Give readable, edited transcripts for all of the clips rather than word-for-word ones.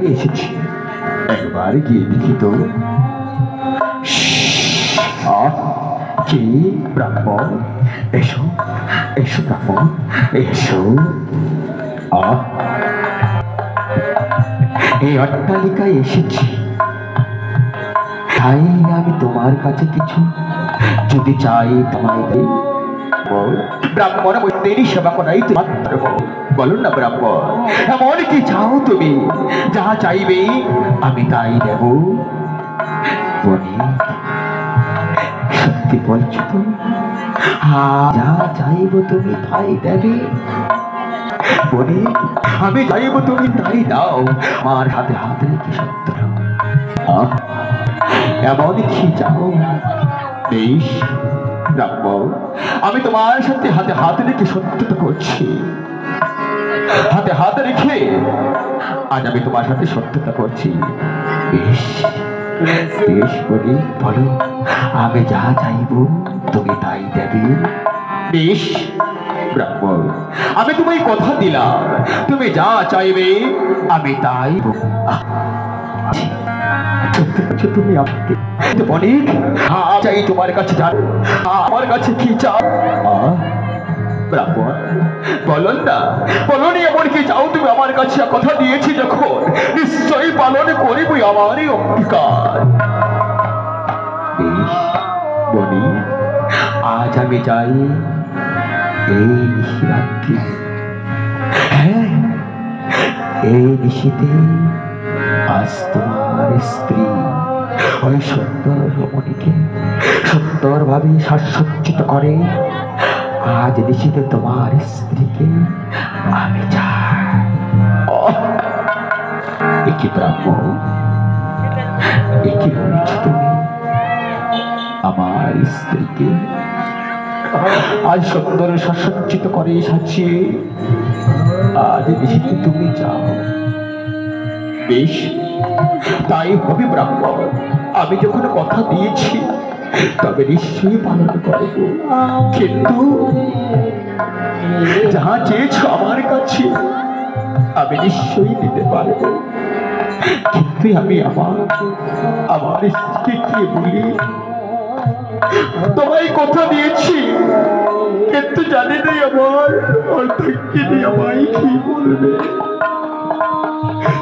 এসেছি, একবার গিয়ে দেখি তো। কে ব্রাহ্মণ? এসো এসো ব্রাহ্মণ, এসো। এই অট্টালিকায় এসেছি, তাই আমি তোমার কাছে কিছু যদি চাই তোমায় দিই। ব্রাহ্মণ দেরি সেবা করাই তো বলুন না ব্রাহ্মণ, এমন কি চাও তুমি? যা চাইবে আমি তাই দেব। সত্যি বলছো তো? যা চাইব তুমি তাই দেবে? বলি আমি চাইব তুমি তাই দাও। আমার হাতে হাত রেখে সত্য এমন কি চাও? বেশ ব্রাহ্মণ, আমি তোমার সাথে হাতে হাত রেখে সত্যতা করছি। হাতে হাত রেখে আজ আমি তোমার সাথে সত্যতা করছি। বেশ বেশ বলি, বলো আমি যা চাইব তুমি তাই দেবে? বেশ ব্রাহ্মণ, আমি তোমায় কথা দিলাম, তুমি যা চাইবে আমি তাই। তুমি আমাকে অনেক চাই তোমার কাছে, জানো আমার কাছে কি চাও? ব্রাহ্মণ বলুন না, বলুন এমন কি চাও তুমি আমার কাছে? কথা দিয়েছি যখন নিশ্চয়ই পালন করিবই আমারই অঙ্গীকার। বেশ বলি, আজ আমি চাই এই নিশিরাত্রি, হ্যাঁ এই নিশিতে আজ তোমার স্ত্রী ওই সুন্দর রমণীকে সুন্দরভাবে সাজসজ্জিত করে। আজ নিশিতে তোমার স্ত্রীকে আমি চাই। একি ব্রাহ্মণ, একি বলছ তুমি? আমার স্ত্রীকে আজ সুন্দর সাজসজ্জিত করে সাজিয়ে আজ নিশিতে তুমি যাও। বেশ তাই হবে ব্রাহ্মণ, আমি যখন কথা দিয়েছি তবে নিশ্চয়ই পালন করব। কিন্তু যাহা চেয়েছ আমার কাছে আমি নিশ্চয়ই দিতে পারব। কিন্তু আমি আমার স্ত্রীকে কি বলি? তোমায় কথা দিয়েছি, কিন্তু জানি না আমার অর্ধাঙ্গিনী আমায় কি বলবে।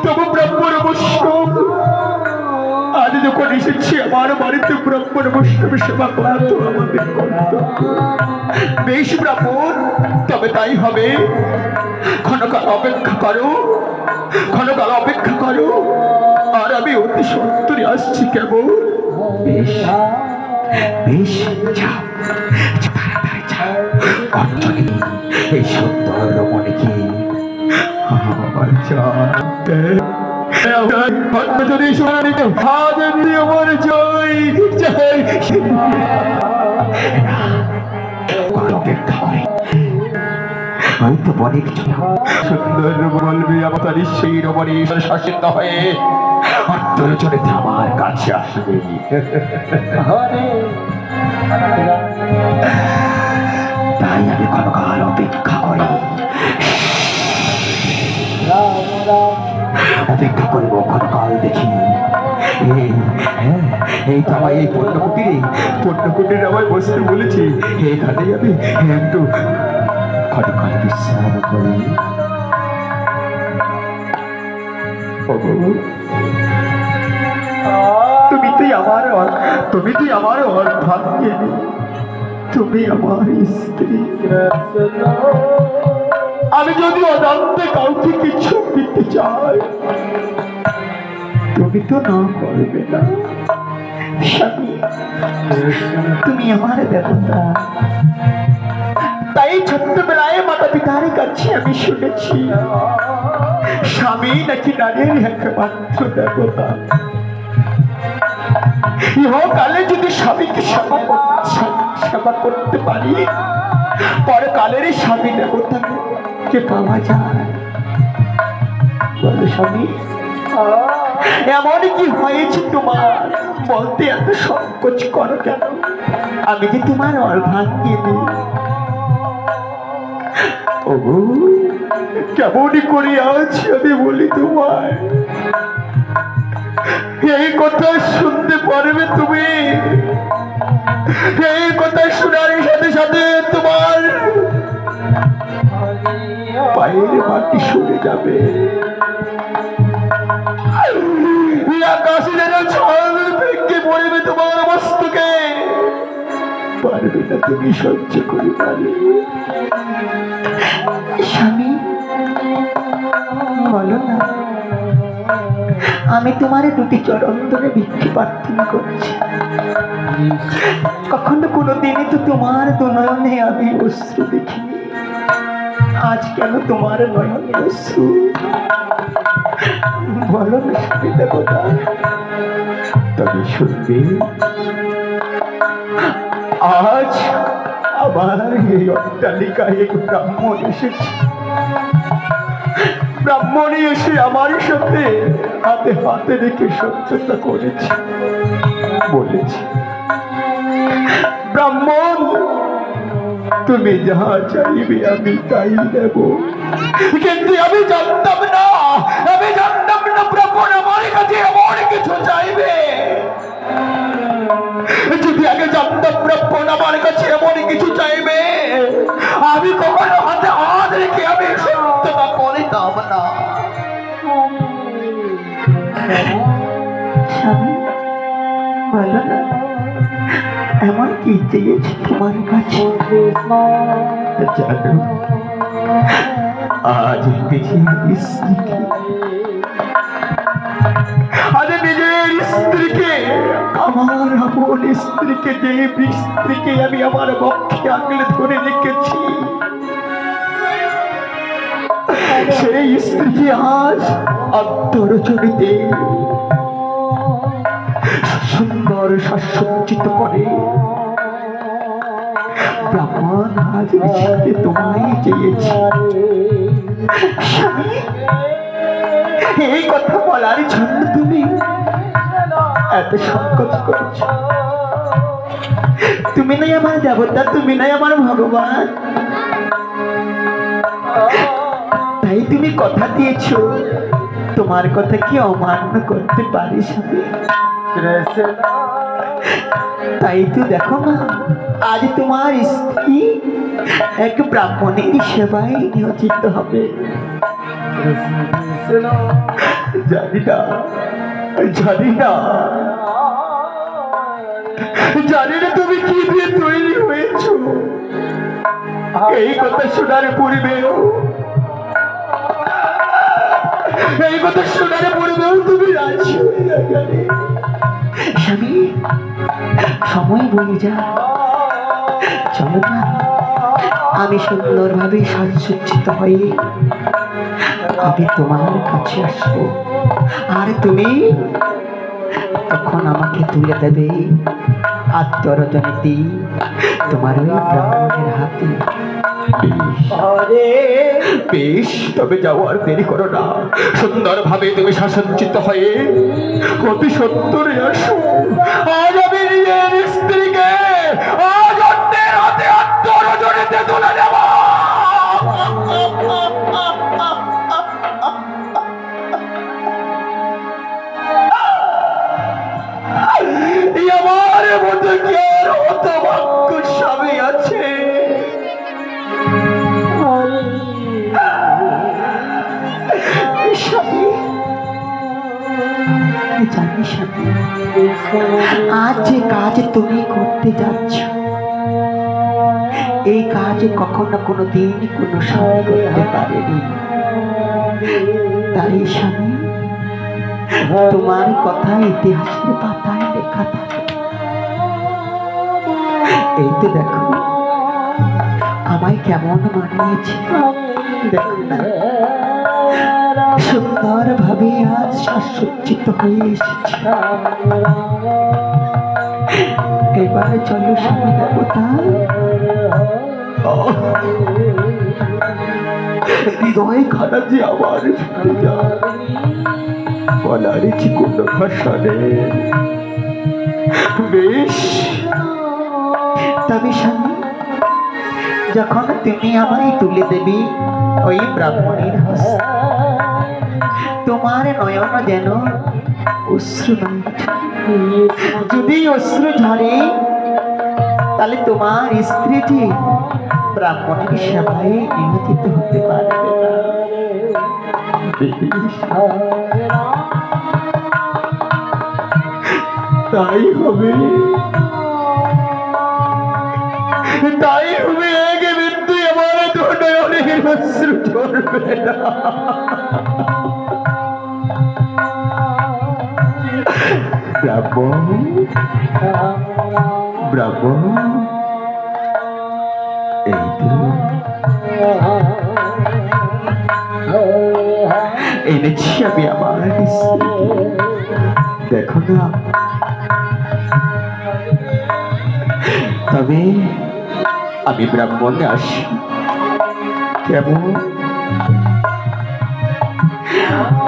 তবু ব্রাহ্মণ বৈষ্ণব আজ যখন এসেছি আমার বাড়িতে, ব্রাহ্মণ বৈষ্ণবের সেবা করা তো আমাদের কর্তব্য। বেশ ব্রাহ্মণ, তবে তাই হবে। ক্ষণকাল অপেক্ষা করো, ক্ষণকাল অপেক্ষা করো, আর আমি অতি সত্তরে আসছি কেবল। বেশ বেশ, যাও তাড়াতাড়ি যাও। অঞ্জলি এই সুন্দর রমণীকে আমার অপেক্ষা করে হয়তো অনেক সুন্দর বলবি আমার সেই রমণী শাসিত হয়ে অন্তর্জনেতে আমার কাছে আসবে। তাই আমি ক্ষণকাল অপেক্ষা করি, অপেক্ষা করব ক্ষণকাল। দেখি এই তো আমার এই পণ্যকুটিরে আমায় বসতে বলেছি, এখানেই আমি একটু ক্ষণকাল বিশ্রাম করি। তুমি তুই আমার অর্ধাঙ্গিনী, তুমি আমার স্ত্রী। আমি যদি অজান্তে কাউকে কিছু দিতে চাই তুমি তো না করবে না। স্বামী তুমি আমার দেবতা, তাই ছোট্টবেলায় মাতা পিতার কাছে আমি শুনেছি স্বামী নাকি নারীর একমাত্র দেবতা। ইহকালে যদি স্বামীকে সেবা করতে পারি, পরে কালের স্বামী দেবতাকে পাওয়া যায়। বলো স্বামী, এমন কি হয়েছে তোমার? বলতে এত সংকোচ করো কেন? আমি কি তোমার অর্ধাঙ্গিনী? কেমনই করে আছি আমি বলি তোমায়। কথা শুনতে পারবে তুমি? এই কথা শোনার সাথে সাথে তোমার পায়ের মাটি সরে যাবে, আকাশে যেন ছল ভেঙে পড়বে তোমার মস্তকে, পারবে না তুমি সহ্য করে পারবে। স্বামী বলো না, আমি তোমার দুটি চরণ ধরে ভিক্ষে প্রার্থনা করছি। কখনো কোনোদিনই তো তোমার দুনয়নে আমি অশ্রু দেখিনি, আজ কেন তোমার নয়নে অশ্রু? বলো না স্বামী দেবতা। তবে শুনবে, আজ আমার এই অট্টালিকায় এক ব্রাহ্মণ এসেছে। ব্রাহ্মণী এসে আমার সাথে হাতে হাতে রেখে সত্যতা করেছে, বলেছে, ব্রাহ্মণ তুমি যাহা চাইবে আমি তাই দেব। কিন্তু আমি জানতাম না ব্রাহ্মণ আমার কাছে এমন কিছু চাইবে। যদি আগে জানতাম ব্রাহ্মণ আমার কাছে এমন কিছু চাইবে, আমি কখনো হাতে হাত রেখে আমি সত্যতা করিতাম না। স্বামী বলো না, এমন কি চেয়েছি তোমার কাছে? জানো, আজ নিজের স্ত্রীকে আমার আপন স্ত্রীকে, যে স্ত্রীকে আমি আমার বক্ষে আগলে ধরে রেখেছি, সেই স্ত্রীকে আজ আত্মরচনীতে সুন্দর সুসজ্জিত করে ব্রাহ্মণ আজ নিজেকে তোমায় চেয়েছি। স্বামী, এই কথা বলার জন্য তুমি এত সংকোচ করছ? তুমি নাই আমার দেবতা, তুমি নাই আমার ভগবান, তাই তুমি কথা দিয়েছ, তোমার কথা কি অমান্য করতে পারি স্বামী? তাই তো দেখো না, আজ তোমার স্ত্রী এক ব্রাহ্মণের সেবায় নিয়োজিত হবে। জানি না তুমি কি দিয়ে তৈরি হয়েছ। এই কথা শোনার পূর্বেও তুমি রাজি হয়ে গেলে। স্বামী, সময় বলে যা, চলো না, আমি সুন্দরভাবে সাজসজ্জিত হয়ে আমি তোমার কাছে আসবো, আর তুমি তখন আমাকে তুলে দেবে আত্মরজনীতি তোমার ওই ব্রাহ্মণের হাতে। বেশ, তবে যাও, আর দেরি করো না। সুন্দরভাবে তুমি সুসজ্জিত হয়ে অতি সত্তরে আসো। আজ আমি নিজের স্ত্রীকে আজ অন্যের হাতে আত্মরজনীতে তুলে দেব। আমার মতো কি আর হতভাগ্য স্বামী আছে? জানি স্বামী, আজ যে কাজ তুমি করতে যাচ্ছ, এই কাজ কখনো কোনো দিন কোনো স্বামী করতে পারেনি। তাই স্বামী, তোমার কথা ইতিহাসের পাতায় লেখা থাকে। এই তো দেখো আমায় কেমন মানিয়েছে, দেখো না, সুন্দর ভাবে আজ সুসজ্জিত হয়ে এসেছে। এবার চলো স্বামী দেবতা। হৃদয় খানা যে আবার ফিরে যায়, বলার কোনো ভাষা নেই। বেশ, তবে স্বামী, যখন তুমি আমায় তুলে দেবে ওই ব্রাহ্মণের হস্তে, তোমার নয়ন যেন অশ্রু নয়। যদি অশ্রু ঝরে তাহলে তোমার স্ত্রীটি ব্রাহ্মণের সেবায় নিয়োজিত হতে পারবে না। তাই হবে, তাই হবে, আগে মৃত্যু আমার নয়নের অশ্রু ঝরবে না। ব্রাহ্মণ, ব্রাহ্মণ, এই তো এনেছি আমি আমার স্ত্রীকে। দেখো না, তবে আমি ব্রাহ্মণে আসি কেমন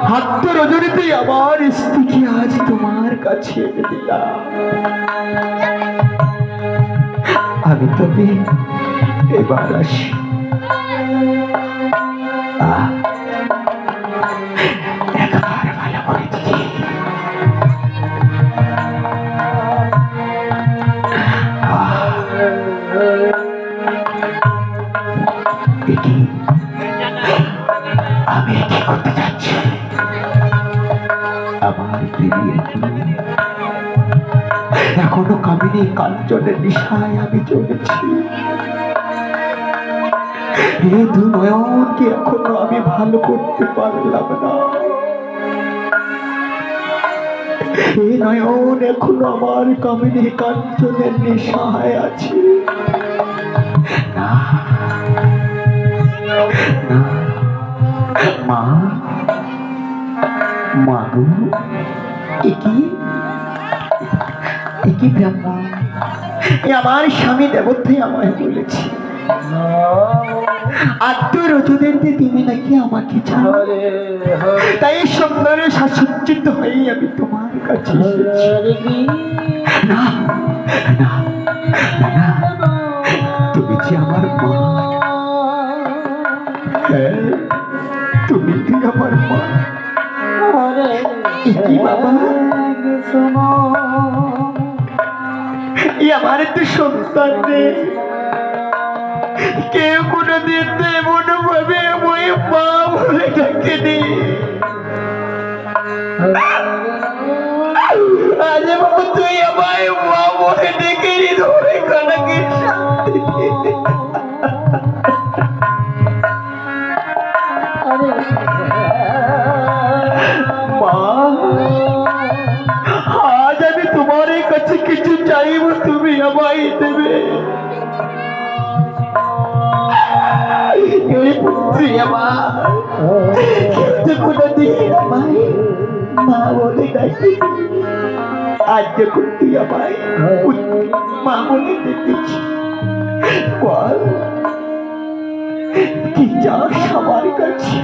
হাত রজনীতে আমার স্ত্রীকে আজ তোমার কাছে এনে দিলাম। আমি তবে এবার আসি। একবার ভালো করে দিই। আমি কি করতে যাচ্ছি? আমার প্রিয়ের এখনো কামিনী কাঞ্চনের নিশায় আমি চলেছি। এই দু নয়নকে এখনো আমি ভালো করতে পারলাম না। এই নয়ন এখনো আমার কামিনী কাঞ্চনের নেশায় আছে। না না, মা, মাগো, একই ব্রাহ্মণ, আমার স্বামী দেবতাই আমায় বলেছে আত্মরজনীতে তুমি নাকি আমাকে চাও। তাই সুন্দর সজ্জিত হয়ে আমি তোমার কাছে এসেছি। না না না, তুমি যে আমার মা। হ্যাঁ, তুমি কি আমার মা? কি বাবা, আমার তো সন্তান নেই। কেউ কোনোদিন তো এমন ভাবে ওই মা বলে ডাকেনি। আজ বাবু তুই আমায় মা বলে ডেকে ধরে কানাকে শান্তি দে। মা, আজ আমি তোমার কাছে কিছু চাইব, তুমি আমায় দেবে। পুত্রী আমার কোনদিন আমায় মা বলে ডাকি। আজ যখন তুই আমায় মা বলে ডেকেছি, বল কি চাস আমার কাছে?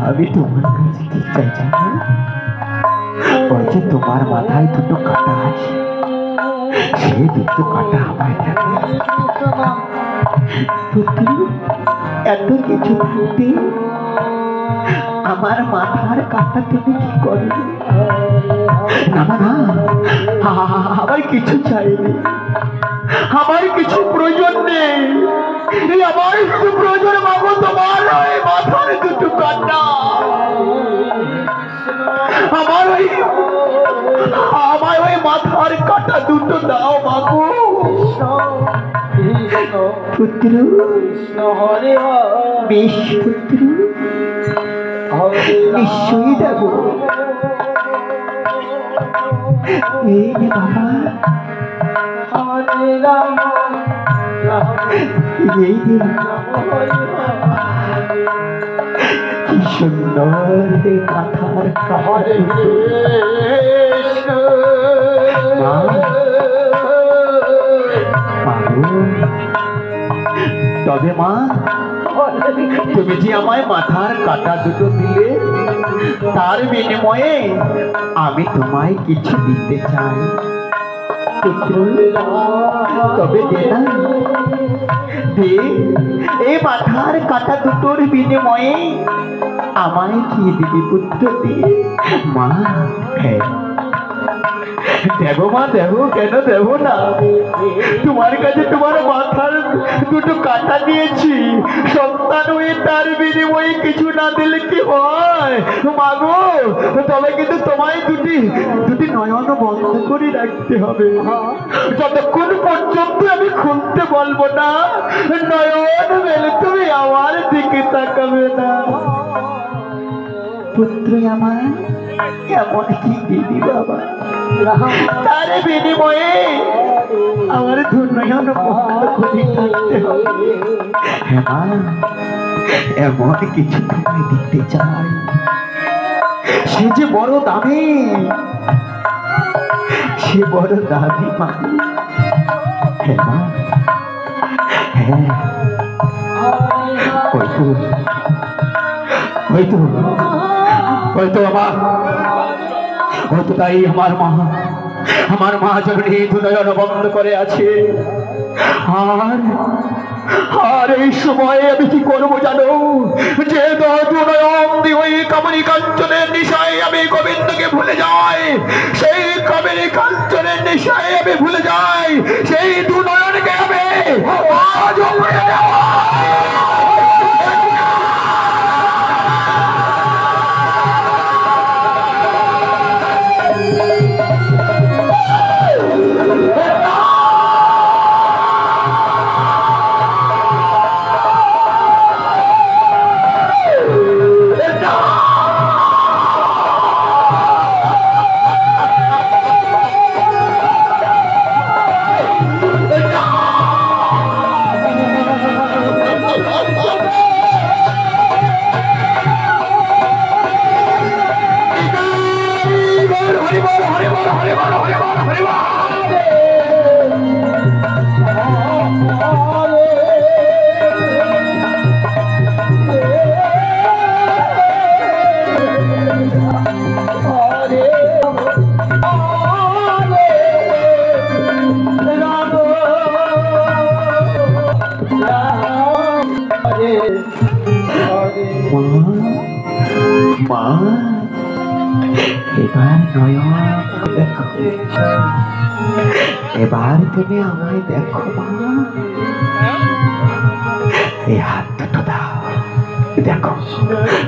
আমি তোমার কাছে কি চাই জানো? ওই যে তোমার মাথায় দুটো কাঁটা আছে, সেই দুটো কাঁটা আমায় দেবে। এত কিছু থাকতে আমার মাথার কাঁটা তুমি কি করবে? না না, আমার কিছু চাইনি, আমার কিছু প্রয়োজন নেই। আমার কিছু প্রয়োজন মাগো তোমার ওই মাথার দুটো কাঁটা। আমার ওই মাথার কাঁটা দুটো দাও মাগো। পুত্র, বেশ পুত্র, নিশ্চয়ই দেব। এই বাবা, এই কি সুন্দর মাথার কাঁটা। তবে মা, তুমি যে আমায় মাথার কাঁটা দুটো দিলে, তার বিনিময়ে আমি তোমায় কিছু দিতে চাই। পুত্র, তবে দে না, দে, এই মাথার কাটা দুটোর বিনিময়ে আমায় কি দিবি পুত্র, দে। মা, হ্যাঁ, দেবো মা, দেবো, কেন দেবো না? তোমার কাছে তোমার মাথার দুটো কাটা দিয়েছি, সন্তান হয়ে তার বিনিময়ে কিছু না দিলে কি হয় মাগো? তবে কিন্তু তোমায় দুটি নয়ন বন্ধ করে রাখতে হবে, যতক্ষণ পর্যন্ত আমি খুলতে বলবো না নয়ন মেলে তুমি আমার দিকে তাকাবে না। পুত্র আমার, এমন কি দিদি বাবা, তার বিনিময়ে আমার ধন্যয়ন বন্ধ করে থাকতে হবে? হ্যাঁ মা, এমন কিছু তোমায় দিতে চাই, সে যে বড় দামি, সে বড় দামি মা। হ্যাঁ মা, হ্যাঁ, হয়তো তাই আমার মা জননী দুনয়ন বন্ধ করে আছে। আর এই সময়ে আমি কি করবো জানো? যে দুনয়ন দিয়ে ওই কামনী কাঞ্চনের নেশায় আমি গোবিন্দকে ভুলে যাই, সেই কামনী কাঞ্চনের নেশায় আমি ভুলে যাই, সেই দুনয়নকে আমি আজ ভুলে যাই। মা, এবার নয়ন দেখো, এবার তুমি আমায় দেখো মা। এই হাত দুটো দাও, দেখো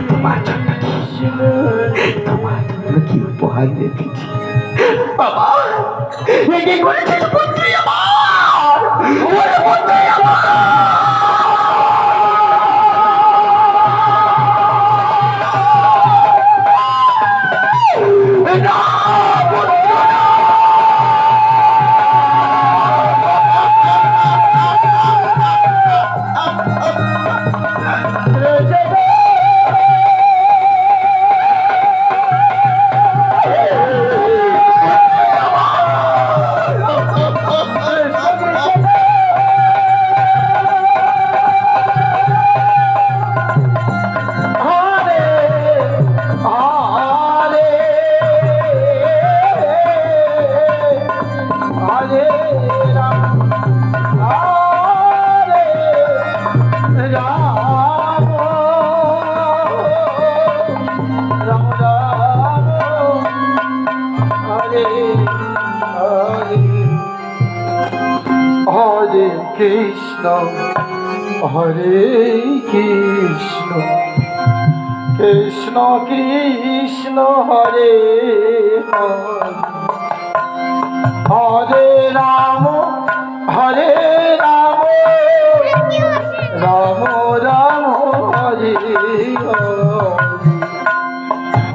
তোমার জন্য কি উপহার রেখেছি। বাবা, কি করেছিস পুত্রী আমার, পুত্রী আমার। কৃষ্ণ হরে কৃষ্ণ কৃষ্ণ কৃষ্ণ হরে হরে রাম হরে রাম রাম রাম হরে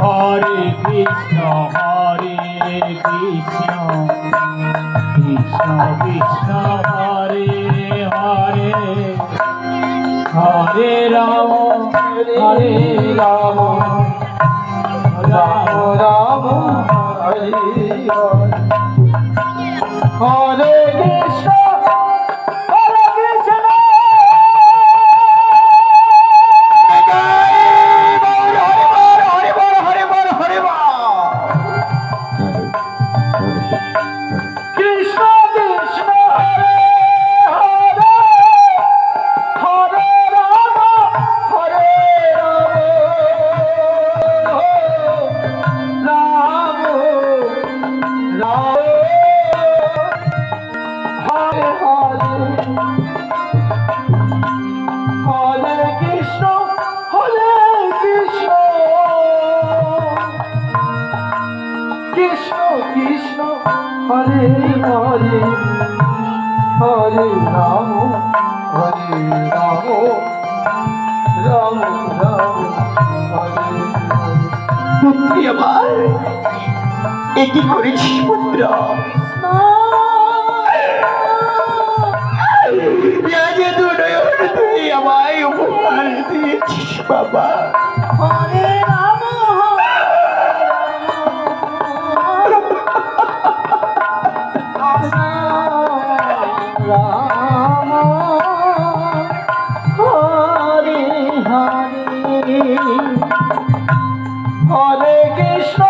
হরে কৃষ্ণ কৃষ্ণ কৃষ্ণ হরে হরে হরে রাম রাম রাম রাম হরে হরে কৃষ্ণ হরে কৃষ্ণ কৃষ্ণ কৃষ্ণ হরে হরে হরে রাম রাম রাম হরে হরে। পুত্রী আমার, এ কি করেছিস পুত্র? যে তুই আমায় উপহার দিয়েছিস বাবা। হরে রাম রাম হরে হরে হরে কৃষ্ণ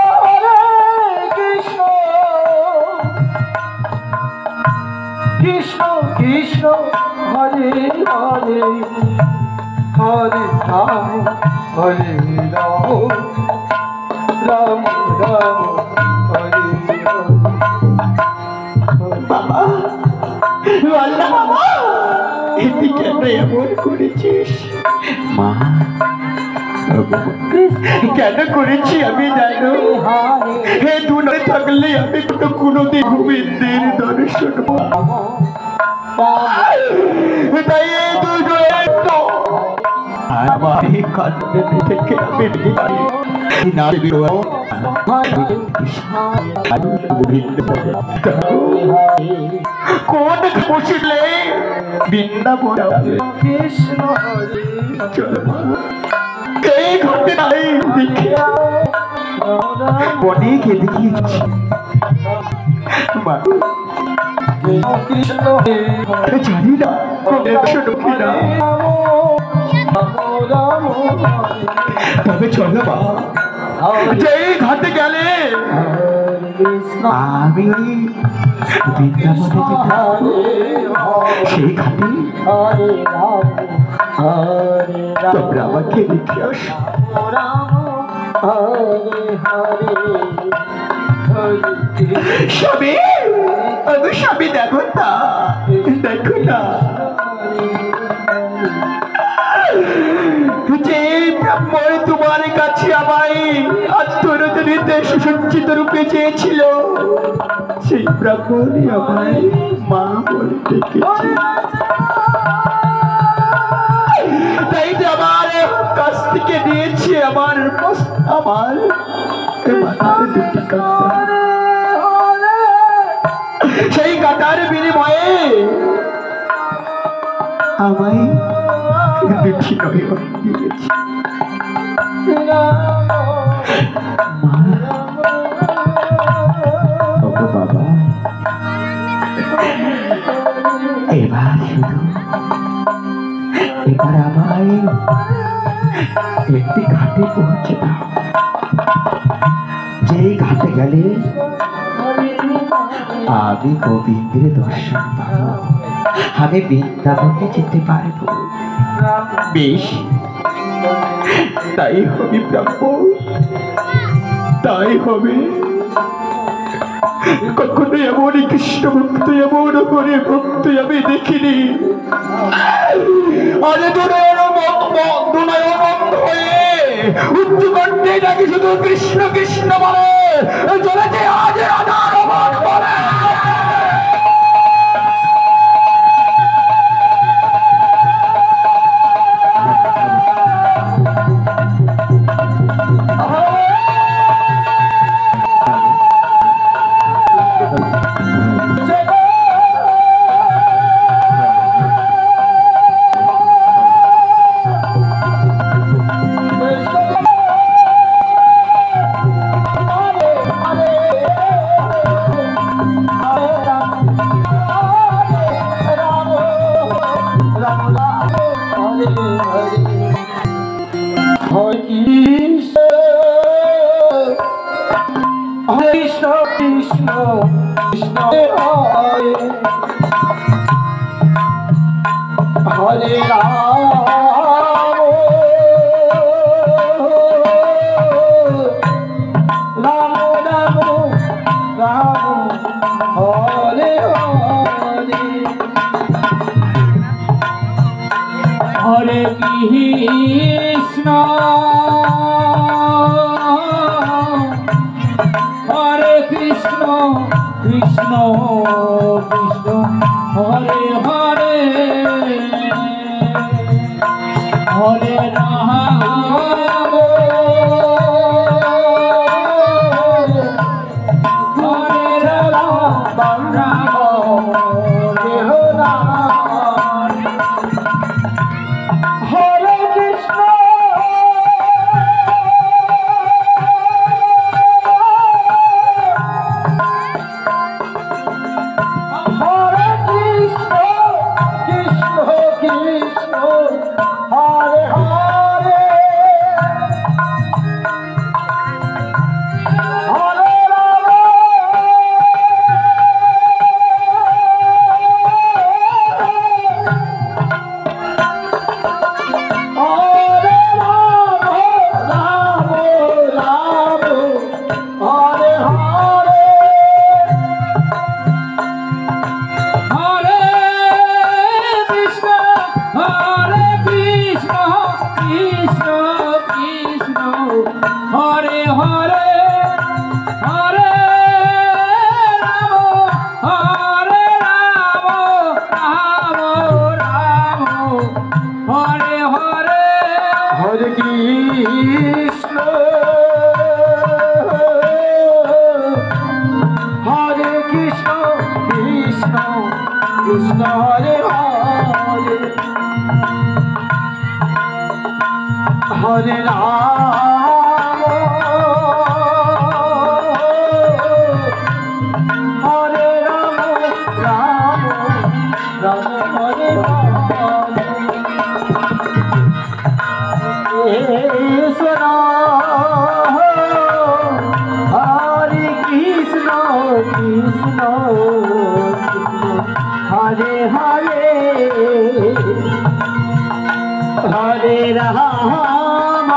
কৃষ্ণ কৃষ্ণ হরে হরে হরে রাম হরে রাম রাম রাম হরে বাবা, আল্লাহ বাবা, এটি কেন এমন করেছিস? মা, কেন করেছি আমি জানো? হে দূরে থাকলে আমি কোনোদিন গোবিন্দের দর্শন পাবো। তাই এই দুজনের তো আমার এই কান্না থেকে আমি না কোন বসিলে বৃন্দাবন কৃষ্ণ হরে চলো এই ঘটে নাই দেখে অনেকে দেখিয়েছি কৃষ্ণ জানি না কিনা, তবে চলো মা, যেই ঘাটে গেলে আমি বৃন্দাবনে সেই ঘাটে তোমরা আমাকে দেখে আসো। স্বামী, আমি স্বামী, দেখো না, দেখো না, যে ব্রাহ্মণ তোমার কাছে আমায় আত্মরতনীতে সুসজ্জিত রূপে চেয়েছিল, সেই ব্রাহ্মণই আমায় মা বলে ডেকেছে। তাই তো আমার কাছ থেকে দিয়েছে আমার মাথার দুটি কাঁটা, সেই কাঁটার বিনিময়ে আমায় দুটি নয়ন দিয়েছে। বাবা, এবার শুধু এবার আমায় একটি ঘাটে পৌঁছে দাও, যে ঘাটে গেলে আমি গোবিন্দের দর্শন পাবো, আমি বৃন্দাবনে যেতে পারবো। বেশ, তাই হবে ব্রাহ্মণ, তাই হবে। কখনো এমনই কৃষ্ণ ভক্ত, এমন করে ভক্ত আমি দেখিনি। আরে হয়ে উচ্চ কণ্ঠে নাকি শুধু কৃষ্ণ কৃষ্ণ বলে চলেছে আজ রাধা রমণ বলে। কৃষ্ণ কৃষ্ণ কৃষ্ণ হরে রাম রাম রাম রাম হরে হরে হরে কৃষ্ণ হরে কৃষ্ণ কৃষ্ণ কৃষ্ণ হরে হরে হরে রাম হরে রাম রাম হরে রাম হরে কৃষ্ণ হরে কৃষ্ণ কৃষ্ণ কৃষ্ণ হরে হরে হরে রাম হরে রাম রাম রাম হরে হরে হরে কৃষ্ণ কৃষ্ণ কৃষ্ণ হরে হরে হরে রাম রাম রাম হরে হরে হরে কৃষ্ণ হরে কৃষ্ণ কৃষ্ণ কৃষ্ণ হরে হরে হরে রাম হরে রাম রাম রাম হরে হরে কৃষ্ণ হরে কৃষ্ণ কৃষ্ণ কৃষ্ণ হরে হরে হরে রাম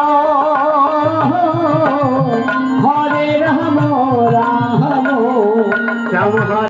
হরে রাম রাম রাম হরে